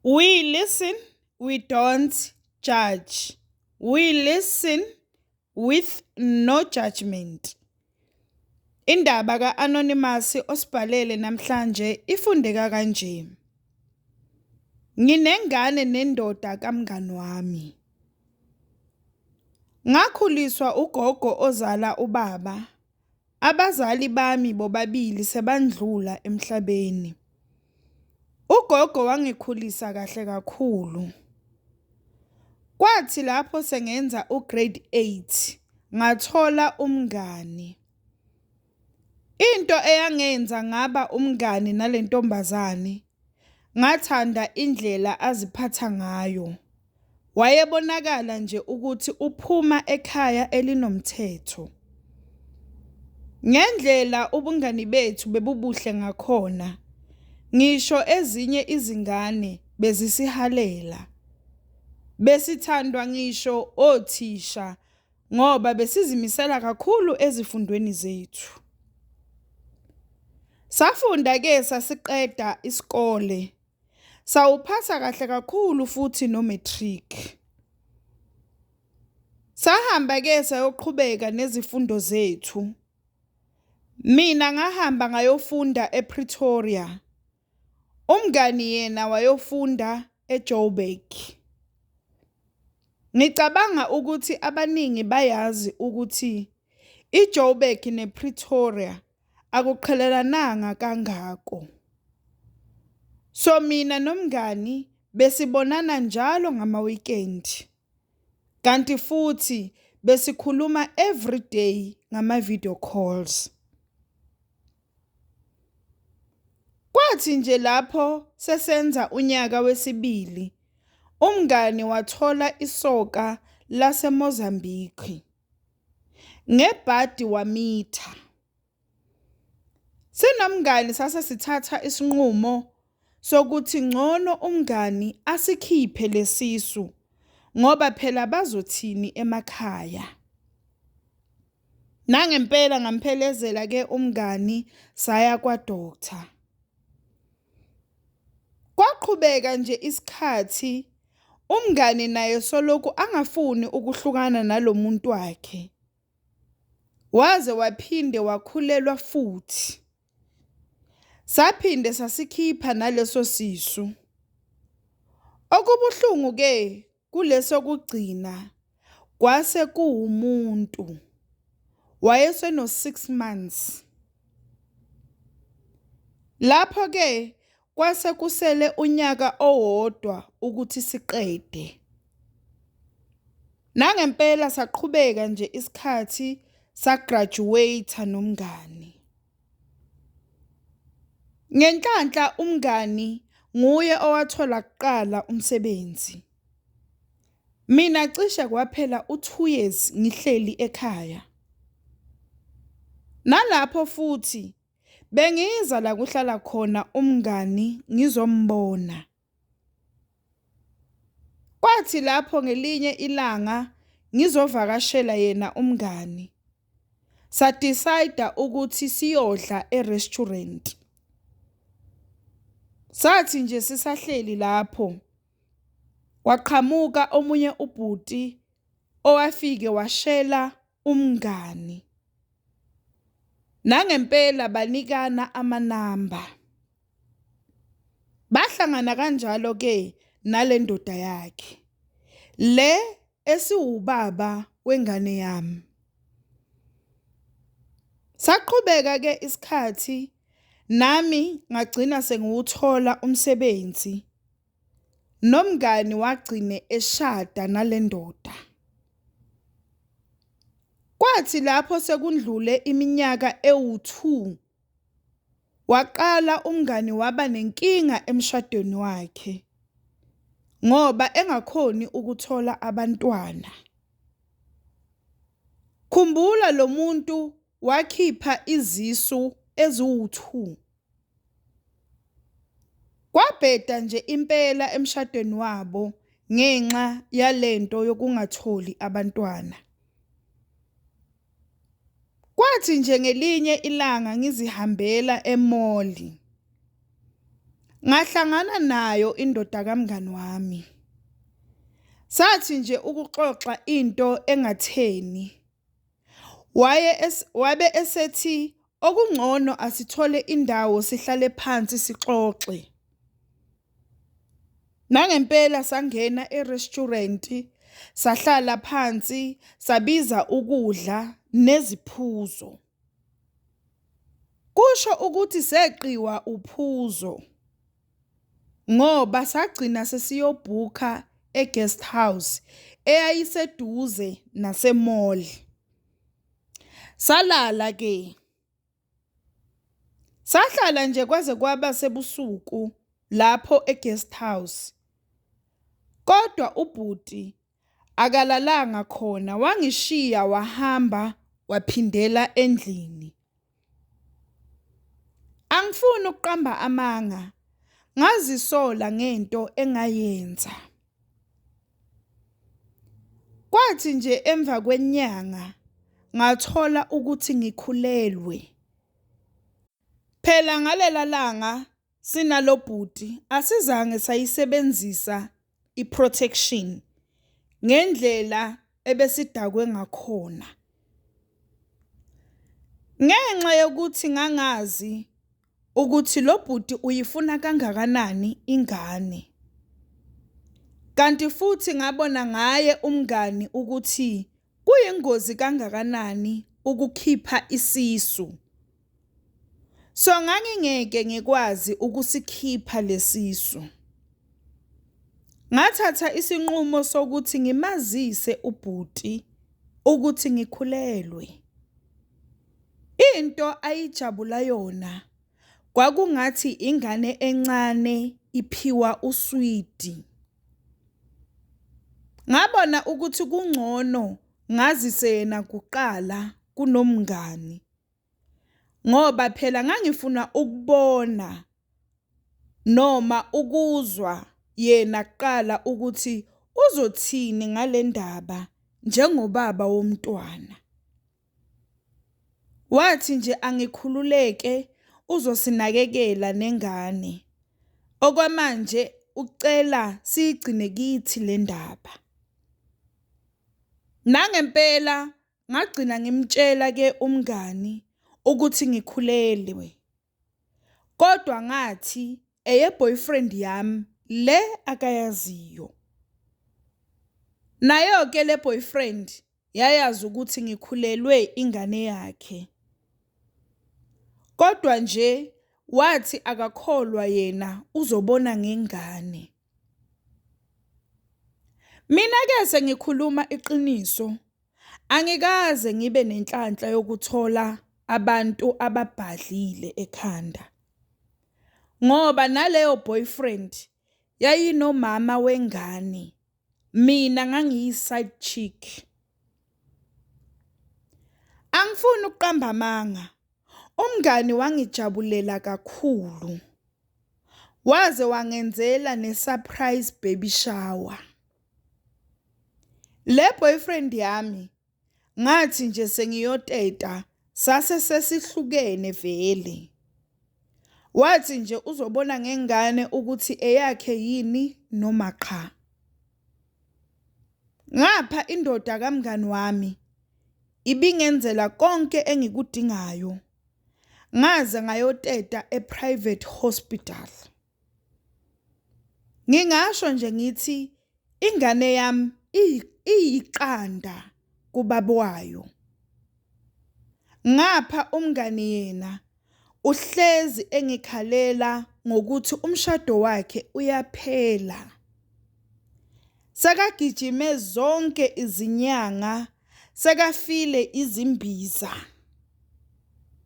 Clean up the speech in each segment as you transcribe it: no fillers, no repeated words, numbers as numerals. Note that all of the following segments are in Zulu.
We listen, we don't judge. We listen with no judgment. Indaba ka-Anonymous osibhalele namhlanje ifundeka kanje. Nginengane nendoda kamngani wami. Ngakhuliswa ugogo ozala ubaba. Abazali bami bobabili sebandlula emhlabeni. Ugogo wangikhulisa kahle kakhulu. Kwathi lapho sengenza ugrade 8 ngathola umngani. Into eyangenza ngaba umngani nalentombazane ngathanda indlela aziphatha ngayo. Wayebonakala nje ukuthi uphuma ekhaya elinomthetho. Ngendlela ubungani bethu bebubuhle ngakhona, ngisho ezinye izingane bezisihalela. Besithandwa ngisho othisha ngoba besizimisela kakhulu ezifundweni zethu. Safunda ke sasiqeda isikole. Sawuphasa kahle kakhulu futhi no matric. Sahamba ke sayoqhubeka nezifundo zethu. Mina ngahamba ngayofunda ePretoria. Umngani yena wayofunda eJoburg. Ngicabanga ukuthi abaningi bayazi ukuthi iJoburg nePretoria akuqhelelananga kangako. So mina nomngani besibonana njalo ngama-weekend. Kanti futhi besikhuluma every day ngama-video calls. Kwathi nje lapho sesenza unyaka wesibili, umngani wathola isoka laseMozambique. Ngebhadi wamitha. Sinomngani sasithatha isinqumo sokuthi ngcono umngani asikhiphe lesisu ngoba phela bazothini emakhaya. Nangempela ngamphelezela ke umngani saya kwa-doctor. Kwaqhubeka nje isikhathi umngani naye soloku angafuni ukuhlukana nalomuntu wakhe. Waze waphinde wakhulelwa futhi. Saphinde sasikhipha naleso sisu. Okubuhlungu ke kuleso kugcina kwase kuwumuntu. Wayeseno 6 months. Lapho ke kwase kusele unyaka owodwa ukuthi siqede. Nangempela saqhubeka nje isikhathi sagraduate nomngani. Ngenhlanhla umngani nguye owathola kuqala umsebenzi. Mina cishe kwaphela u2 years ngihleli ekhaya. Nalapho futhi bengiza la kuhlala khona umngani ngizombona. Kwathi lapho ngelinye ilanga ngizovakashela yena umngani. Sadecide ukuthi siyodla e-restaurant. Sathi nje sisahleli lapho. Waqhamuka omunye ubhuti owafike washela umngani. Nangempela banikana amanamba. Bahlangana kanjalo ke nalendoda yakhe. Le esiwubaba wengane yami. Saqhubeka ke isikhathi nami ngagcina sengiwuthola umsebenzi. Nomngani wagcine eshada nalendoda. Kwathi lapho sekundlule iminyaka ewu2 waqala umngani waba nenkinga emshadweni wakhe ngoba engakhoni ukuthola abantwana. Khumbula lo muntu wakhipha izisu eziwu2. Kwabheda nje impela emshadweni wabo ngenxa yalento yokungatholi abantwana. Kwathi nje ngelinye ilanga ngizihambela emall. Ngahlangana nayo indoda kamngani wami. Sathi nje ukuxoxa into engatheni. Wabe esethi okungcono asithole indawo sihlale phansi sixoxe. Nangempela sangena e-restaurant, sahlala phansi, sabiza ukudla neziphuzo. Kusho ukuthi seqiwa uphuzo. Ngoba sagcina sesiyobhuka e-guest house eyayiseduze nase-mall. Salala ke. Sahlala nje kwaze kwaba sebusuku lapho e-guest house. Kodwa ubhuti akalalanga khona, wangishiya wahamba waphindela endlini. Angifuni ukuqamba amanga, ngazisola ngento engayenza. Kwathi nje emva kwenyanga ngathola ukuthi ngikhulelwe. Phela ngalela langa sinalo bhuti asizange sayisebenzisa i-protection ngendlela ebesidakwe ngakhona. Ngenxa yokuthi ngangazi ukuthi lo bhuti uyifuna kangakanani ingane. Kanti futhi ngabona ngaye umngani ukuthi kuyingozi kangakanani ukukhipha isisu. So ngangingeke ngikwazi ukusikhipha lesisu. Ngathatha isinqumo sokuthi ngimazise ubhuti ukuthi ngikhulelwe. Into ayijabula yona kwakungathi ingane encane iphiwa uswidi. Ngabona ukuthi kungcono ngazise yena kuqala kunomngani. Ngoba phela ngangifuna ukubona noma ukuzwa yena kuqala ukuthi uzothini ngale ndaba njengobaba womntwana. Wathi nje angikhululeke uzosinakekela nengane. Okwamanje ucela sigcine kithi le ndaba. Nangempela ngagcina ngimtshela ke umngani ukuthi ngikhulelwe. Kodwa ngathi boyfriend yami le akayaziyo. Nayo ke le boyfriend yayazi ukuthi ngikhulelwe ingane yakhe. Kodwa nje wathi akakholwa yena uzobona ngengane. Mina ke sengikhuluma iqiniso, angikaze ngibe nenhlanhla yokuthola abantu ababhadlile ekhanda. Ngoba naleyo boyfriend yayinomama wengane, mina ngangiyi-side chick. Angifuni ukuqamba amanga, umngani wangijabulela kakhulu. Waze wangenzela ne-surprise baby shower. Le boyfriend yami ngathi nje sengiyoteta sase sesihlukene vele. Wathi nje uzobona ngengane ukuthi eyakhe yini noma cha. Ngapha indoda kamngani wami ibingenzela konke engikudingayo. Ngaze ngayoteta e-private hospital. Ngingasho nje ngithi ingane yami iyiqanda kubaba wayo. Ngapha umngani yena uhlezi engikhalela ngokuthi umshado wakhe uyaphela. Sakagijime zonke izinyanga, sakafile izimbiza.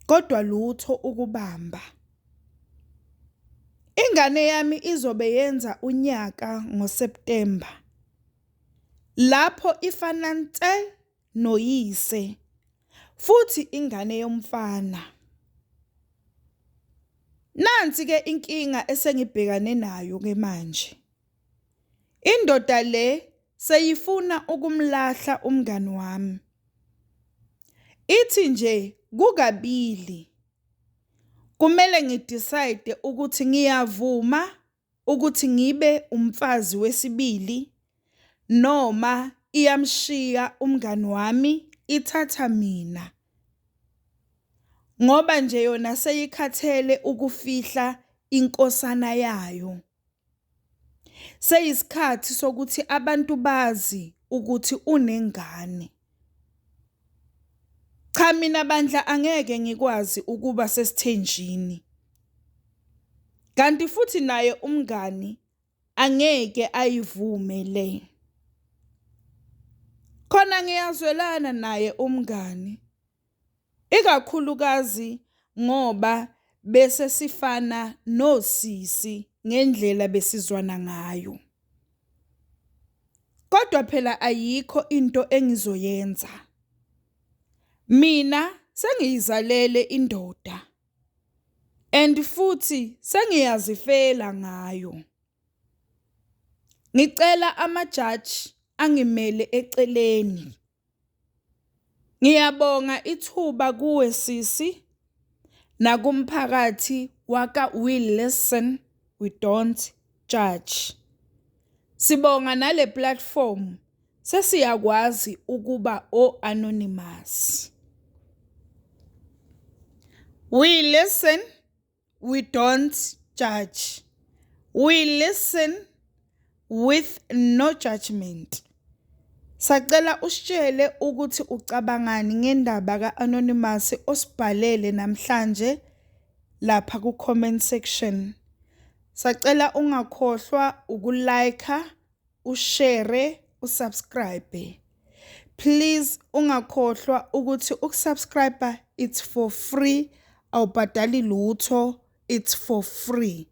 Kodwa lutho ukubamba. Ingane yami izobe yenza unyaka ngoSeptember. Lapho ifana nte noyise, futhi ingane yomfana. Nansi ke inkinga esengibhekane nayo ke manje. Indoda le seyifuna ukumlahla umngani wami. Ithi nje kukabili. Kumele ngidecide ukuthi ngiyavuma ukuthi ngibe umfazi wesibili noma iyamshiya umngani wami ithatha mina. Ngoba nje yona seyikhathele ukufihla inkosana yayo. Seyisikhathi sokuthi abantu bazi ukuthi unengane. Cha mina bandla angeke ngikwazi ukuba sesithenjini. Kanti futhi naye umngani angeke ayivume le. Khona ngiyazwelana naye umngani. Ikakhulukazi ngoba bese sifana nosisi ngendlela besizwana ngayo. Kodwa phela ayikho into engizoyenza. Mina sengiyizalele indoda. And futhi sengiyazifela ngayo. Ngicela amajaji angimele eceleni. Ngiyabonga ithuba kuwe sisi nakumphakathi waka We Listen, We Don't Judge. Sibonga nale platform sesiyakwazi ukuba anonymous. We listen, we don't judge. We listen with no judgment. Sacela usitshele ukuthi ucabangani ngendaba ka-anonymous osibhalele namhlanje lapha ku-comment section. Sacela ungakhohlwa ukulike, ushare, usubscribe. Please ungakhohlwa ukuthi ukusubscribe it's for free, awubhadali lutho, it's for free.